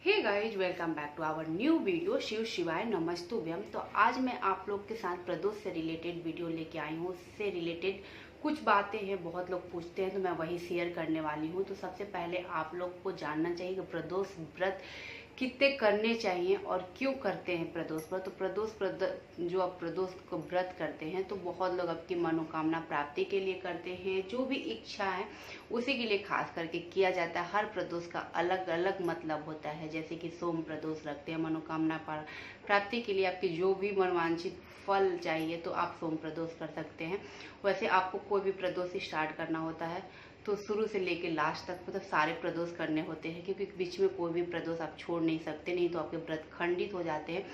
Hey guys, welcome back to our new video. Shiv शिवाय नमस्तुभ्यम। तो आज मैं आप लोग के साथ प्रदोष से रिलेटेड वीडियो लेके आई हूँ। उससे रिलेटेड कुछ बातें हैं, बहुत लोग पूछते हैं तो मैं वही शेयर करने वाली हूँ। तो सबसे पहले आप लोग को जानना चाहिए कि प्रदोष व्रत कितने करने चाहिए और क्यों करते हैं प्रदोष व्रत। तो जो आप प्रदोष को व्रत करते हैं तो बहुत लोग आपकी मनोकामना प्राप्ति के लिए करते हैं। जो भी इच्छा है उसी के लिए खास करके किया जाता है। हर प्रदोष का अलग अलग मतलब होता है। जैसे कि सोम प्रदोष रखते हैं मनोकामना प्राप्ति के लिए, आपकी जो भी मनोवांछित फल चाहिए तो आप सोम प्रदोष कर सकते हैं। वैसे आपको कोई भी प्रदोष स्टार्ट करना होता है तो शुरू से लेके लास्ट तक मतलब सारे प्रदोष करने होते हैं, क्योंकि बीच में कोई भी प्रदोष आप छोड़ नहीं सकते, नहीं तो आपके व्रत खंडित हो जाते हैं।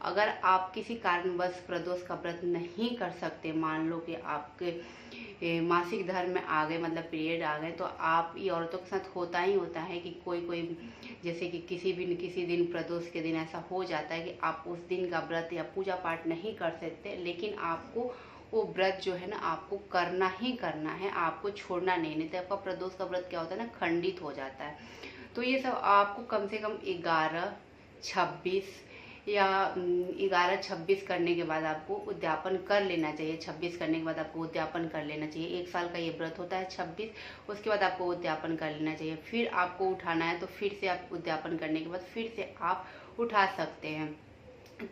अगर आप किसी कारणवश प्रदोष का व्रत नहीं कर सकते, मान लो कि आपके मासिक धर्म में आ गए, मतलब पीरियड आ गए, तो आप ये औरतों के साथ होता ही होता है कि कोई जैसे कि किसी दिन प्रदोष के दिन ऐसा हो जाता है कि आप उस दिन का व्रत या पूजा पाठ नहीं कर सकते, लेकिन आपको वो व्रत जो है ना आपको करना ही करना है, आपको छोड़ना नहीं तो आपका प्रदोष का व्रत क्या होता है ना, खंडित हो जाता है। तो ये सब आपको कम से कम 11-26 करने के बाद आपको उद्यापन कर लेना चाहिए। 26 करने के बाद आपको उद्यापन कर लेना चाहिए। 1 साल का ये व्रत होता है 26, उसके बाद आपको उद्यापन कर लेना चाहिए। फिर आपको उठाना है तो फिर से आप उद्यापन करने के बाद फिर से आप उठा सकते हैं।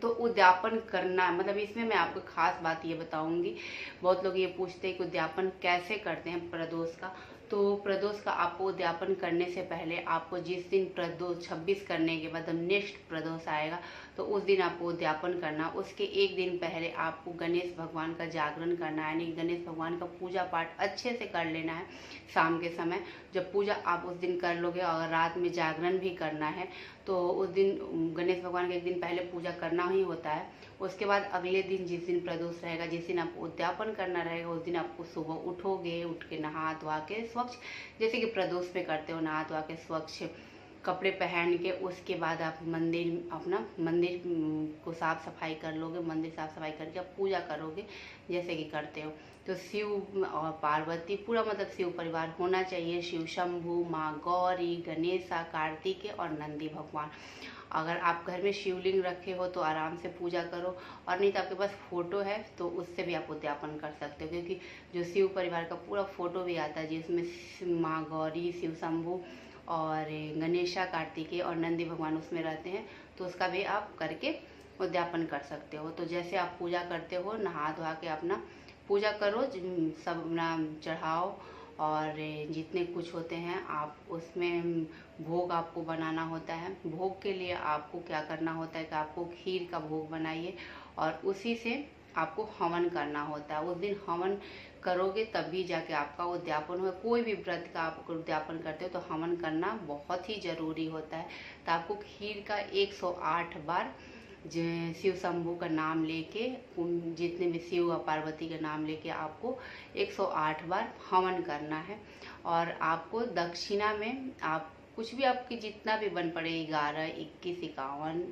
तो उद्यापन करना मतलब इसमें मैं आपको खास बात ये बताऊंगी। बहुत लोग ये पूछते हैं कि उद्यापन कैसे करते हैं प्रदोष का। तो प्रदोष का आपको उद्यापन करने से पहले आपको जिस दिन प्रदोष 26 करने के बाद नेक्स्ट प्रदोष आएगा तो उस दिन आपको उद्यापन करना। उसके एक दिन पहले आपको गणेश भगवान का जागरण करना है, यानी गणेश भगवान का पूजा पाठ अच्छे से कर लेना है। शाम के समय जब पूजा आप उस दिन कर लोगे और रात में जागरण भी करना है तो उस दिन गणेश भगवान के एक दिन पहले पूजा करना ही होता है। उसके बाद अगले दिन जिस दिन प्रदोष रहेगा, जिस दिन आपको उद्यापन करना रहेगा, उस दिन आपको सुबह उठोगे, उठ के नहा धोआ के स्वच्छ, जैसे कि प्रदोष में करते हो, नहा धोआ के स्वच्छ कपड़े पहन के उसके बाद आप मंदिर को साफ सफाई कर लोगे। मंदिर साफ सफाई करके आप पूजा करोगे जैसे कि करते हो। तो शिव और पार्वती पूरा मतलब शिव परिवार होना चाहिए। शिव शंभु, माँ गौरी, गणेशा, कार्तिकेय और नंदी भगवान। अगर आप घर में शिवलिंग रखे हो तो आराम से पूजा करो, और नहीं तो आपके पास फोटो है तो उससे भी आप उद्यापन कर सकते हो, क्योंकि जो शिव परिवार का पूरा फोटो भी आता है जिसमें माँ गौरी, शिव शंभु और गणेशा, कार्तिकेय और नंदी भगवान उसमें रहते हैं, तो उसका भी आप करके उद्यापन कर सकते हो। तो जैसे आप पूजा करते हो, नहा धोआ के अपना पूजा करो, सब अपना चढ़ाओ, और जितने कुछ होते हैं आप उसमें भोग आपको बनाना होता है। भोग के लिए आपको क्या करना होता है कि आपको खीर का भोग बनाइए और उसी से आपको हवन करना होता है। उस दिन हवन करोगे तभी जाके आपका उद्यापन हो। कोई भी व्रत का आप उद्यापन करते हो तो हवन करना बहुत ही जरूरी होता है। तो आपको खीर का 108 बार शिव शंभु का नाम लेके, जितने भी शिव और पार्वती का नाम लेके आपको 108 बार हवन करना है। और आपको दक्षिणा में आप कुछ भी आपकी जितना भी बन पड़े, 11, 21, 51,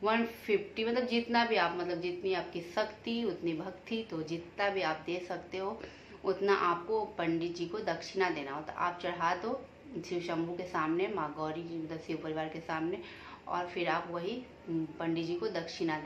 150, मतलब जितना भी आप, मतलब जितनी आपकी शक्ति उतनी भक्ति, तो जितना भी आप दे सकते हो उतना आपको पंडित जी को दक्षिणा देना होता है। आप चढ़ा दो शिव शंभु के सामने, माँ गौरी जी मतलब शिव परिवार के सामने, और फिर आप वही पंडित जी को दक्षिणा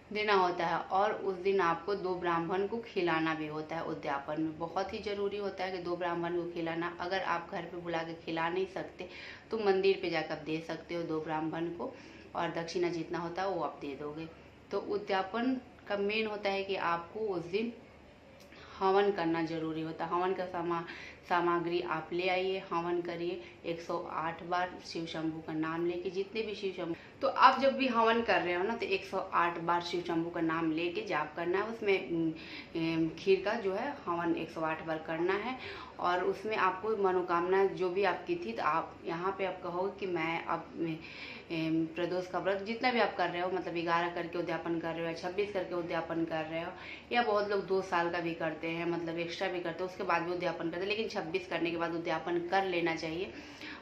देना होता है। और उस दिन आपको 2 ब्राह्मण को खिलाना भी होता है। उद्यापन में बहुत ही जरूरी होता है कि 2 ब्राह्मण को खिलाना। अगर आप घर पे बुला के खिला नहीं सकते तो मंदिर पे जाकर दे सकते हो 2 ब्राह्मण को, और दक्षिणा जितना होता है वो आप दे दोगे। तो उद्यापन का मेन होता है कि आपको उस दिन हवन करना जरूरी होता है। हवन का सामग्री आप ले आइए, हवन करिए 108 बार शिव शंभु का नाम लेके। जितने भी शिव शंभु, तो आप जब भी हवन कर रहे हो ना तो 108 बार शिव शंभु का नाम लेके जाप करना है। उसमें खीर का जो है हवन 108 बार करना है, और उसमें आपको मनोकामना जो भी आपकी थी, तो आप यहाँ पे आप कहोगे कि मैं अब प्रदोष का व्रत जितना भी आप कर रहे हो, मतलब 11 करके उद्यापन कर रहे हो या 26 करके उद्यापन कर रहे हो, या बहुत लोग 2 साल का भी करते हैं, मतलब एक्स्ट्रा भी करते हैं, उसके बाद भी उद्यापन करते हैं। लेकिन 26 करने के बाद उद्यापन कर लेना चाहिए,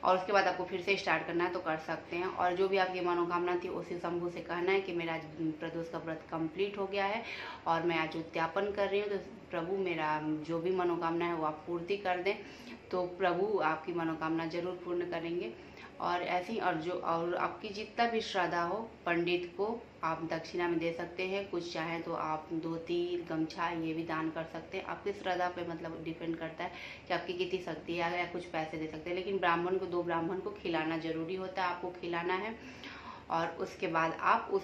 और उसके बाद आपको फिर से स्टार्ट करना है तो कर सकते हैं। और जो भी आपकी मनोकामना थी उसी शंभु से कहना है कि मेरा प्रदोष का व्रत कंप्लीट हो गया है और मैं आज उद्यापन कर रही हूँ, तो प्रभु मेरा जो भी मनोकामना है वो आप पूर्ति कर दें। तो प्रभु आपकी मनोकामना जरूर पूर्ण करेंगे। और ऐसे ही और आपकी जितना भी श्रद्धा हो पंडित को आप दक्षिणा में दे सकते हैं। कुछ चाहें तो आप धोती गमछा ये भी दान कर सकते हैं। आपकी श्रद्धा पे मतलब डिपेंड करता है कि आपकी कितनी शक्ति है, या कुछ पैसे दे सकते हैं। लेकिन ब्राह्मण को 2 ब्राह्मण को खिलाना जरूरी होता है, आपको खिलाना है। और उसके बाद आप उस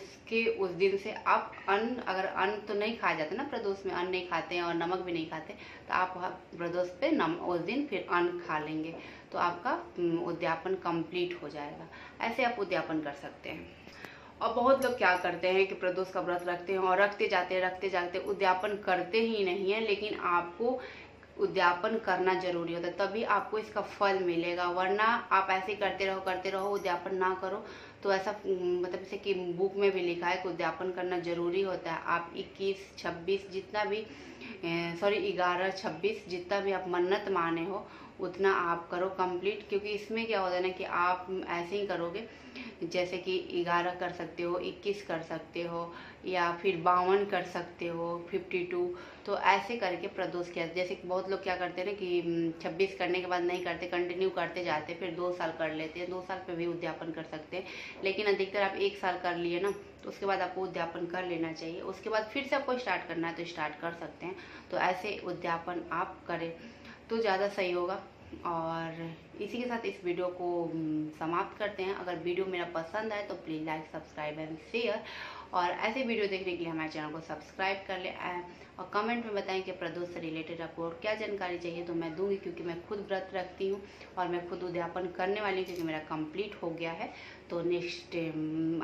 दिन से आप अगर अन्न तो नहीं खाया जाता ना, प्रदोष में अन्न नहीं खाते हैं और नमक भी नहीं खाते, तो आप प्रदोष पे उस दिन फिर अन्न खा लेंगे तो आपका उद्यापन कंप्लीट हो जाएगा। ऐसे आप उद्यापन कर सकते हैं। और बहुत लोग क्या करते हैं कि प्रदोष का व्रत रखते हैं और रखते जाते उद्यापन करते ही नहीं है। लेकिन आपको उद्यापन करना जरूरी होता है, तभी आपको इसका फल मिलेगा। वरना आप ऐसे करते रहो उद्यापन ना करो तो ऐसा मतलब जैसे कि बुक में भी लिखा है कि उद्यापन करना जरूरी होता है। आप 21, 26 जितना भी 11, 26 जितना भी आप मन्नत माने हो उतना आप करो कंप्लीट। क्योंकि इसमें क्या होता है ना कि आप ऐसे ही करोगे, जैसे कि 11 कर सकते हो, 21 कर सकते हो, या फिर 52 कर सकते हो, 52। तो ऐसे करके प्रदोष किया। जैसे कि बहुत लोग क्या करते हैं ना कि 26 करने के बाद नहीं करते, कंटिन्यू करते जाते, फिर 2 साल कर लेते हैं। 2 साल पे भी उद्यापन कर सकते हैं। लेकिन अधिकतर आप 1 साल कर लिए ना तो उसके बाद आपको उद्यापन कर लेना चाहिए। उसके बाद फिर से आपको स्टार्ट करना है तो स्टार्ट कर सकते हैं। तो ऐसे उद्यापन आप करें तो ज़्यादा सही होगा। और इसी के साथ इस वीडियो को समाप्त करते हैं। अगर वीडियो मेरा पसंद आए तो please like, subscribe and share. और ऐसे वीडियो देखने के लिए हमारे चैनल को सब्सक्राइब कर ले। और कमेंट में बताएं कि प्रदोष से रिलेटेड आपको और क्या जानकारी चाहिए तो मैं दूंगी, क्योंकि मैं खुद व्रत रखती हूँ और मैं खुद उद्यापन करने वाली हूँ, क्योंकि मेरा कंप्लीट हो गया है। तो नेक्स्ट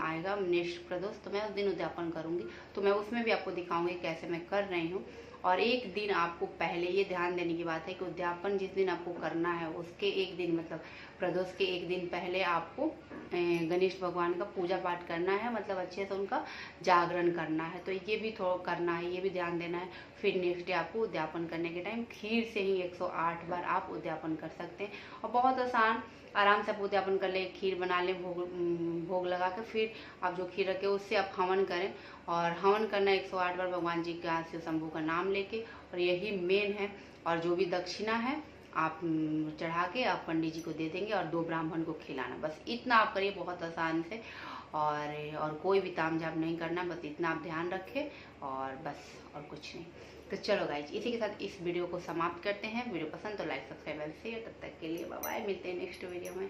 आएगा नेक्स्ट प्रदोष, तो मैं उस दिन उद्यापन करूँगी। तो मैं उसमें भी आपको दिखाऊंगी कैसे मैं कर रही हूँ। और एक दिन आपको पहले ये ध्यान देने की बात है कि उद्यापन जिस दिन आपको करना है उसके एक दिन मतलब प्रदोष के एक दिन पहले आपको गणेश भगवान का पूजा पाठ करना है, मतलब अच्छे से उनका जागरण करना है। तो ये भी थोड़ा करना है, ये भी ध्यान देना है। फिर नेक्स्ट डे आपको उद्यापन करने के टाइम खीर से ही 108 बार आप उद्यापन कर सकते हैं। और बहुत आसान, आराम से आप उद्यापन कर ले, खीर बना लें, भोग लगा के फिर आप जो खीर रखे उससे आप हवन करें। और हवन करना 108 बार भगवान जी का शिव शंभू का नाम लेके, और यही मेन है। और जो भी दक्षिणा है आप चढ़ा के आप पंडित जी को दे देंगे और 2 ब्राह्मण को खिलाना। बस इतना आप करिए, बहुत आसान से। और कोई भी ताम झाम नहीं करना, बस इतना आप ध्यान रखें और बस, और कुछ नहीं। तो चलो गाइज, इसी के साथ इस वीडियो को समाप्त करते हैं। वीडियो पसंद तो लाइक, सब्सक्राइब एंड शेयर। तब तक के लिए बाय बाय, मिलते हैं नेक्स्ट वीडियो में।